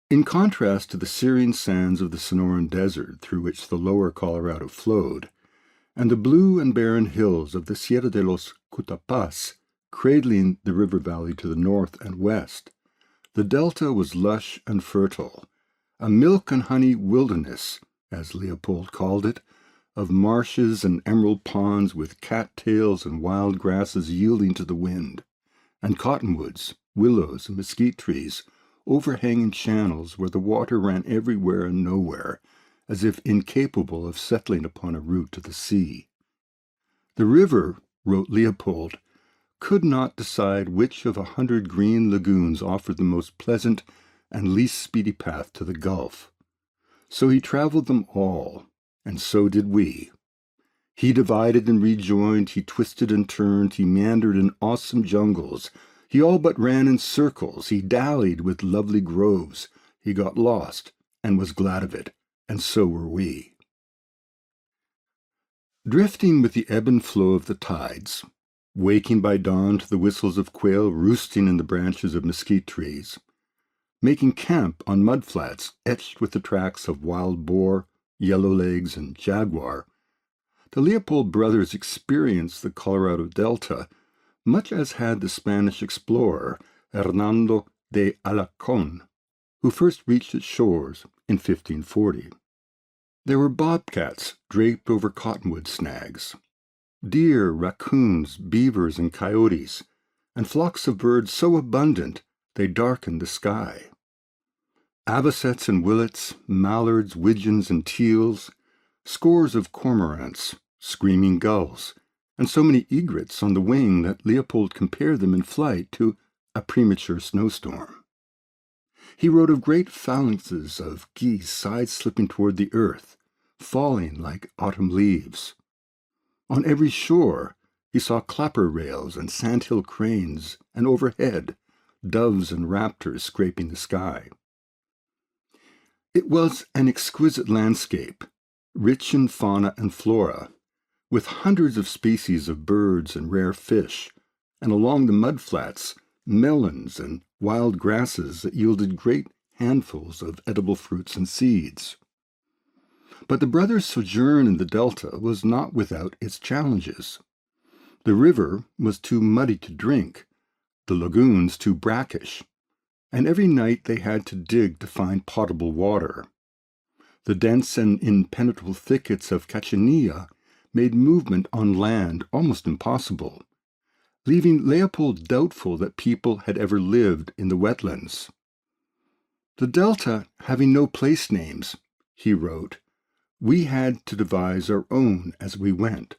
In contrast to the serene sands of the Sonoran Desert through which the lower Colorado flowed, and the blue and barren hills of the Sierra de los Cutapas, cradling the river valley to the north and west, the delta was lush and fertile, a milk and honey wilderness, as Leopold called it, of marshes and emerald ponds with cattails and wild grasses yielding to the wind, and cottonwoods, willows, and mesquite trees, overhanging channels where the water ran everywhere and nowhere, as if incapable of settling upon a route to the sea. The river, wrote Leopold, could not decide which of 100 green lagoons offered the most pleasant and least speedy path to the Gulf. So he traveled them all, and so did we. He divided and rejoined, he twisted and turned, he meandered in awesome jungles, he all but ran in circles, he dallied with lovely groves, he got lost and was glad of it, and so were we. Drifting with the ebb and flow of the tides, waking by dawn to the whistles of quail roosting in the branches of mesquite trees, making camp on mudflats etched with the tracks of wild boar, yellowlegs, and jaguar, the Leopold brothers experienced the Colorado Delta much as had the Spanish explorer Hernando de Alarcón, who first reached its shores in 1540. There were bobcats draped over cottonwood snags, deer, raccoons, beavers, and coyotes, and flocks of birds so abundant they darkened the sky. Avocets and willets, mallards, widgeons, and teals, scores of cormorants, screaming gulls, and so many egrets on the wing that Leopold compared them in flight to a premature snowstorm. He wrote of great phalanxes of geese side-slipping toward the earth, falling like autumn leaves. On every shore he saw clapper rails and sandhill cranes, and overhead doves and raptors scraping the sky. It was an exquisite landscape, rich in fauna and flora, with hundreds of species of birds and rare fish, and along the mudflats, melons and wild grasses that yielded great handfuls of edible fruits and seeds. But the brothers' sojourn in the Delta was not without its challenges. The river was too muddy to drink, the lagoons too brackish, and every night they had to dig to find potable water. The dense and impenetrable thickets of Cachanilla made movement on land almost impossible, leaving Leopold doubtful that people had ever lived in the wetlands. The Delta having no place names, he wrote, we had to devise our own as we went.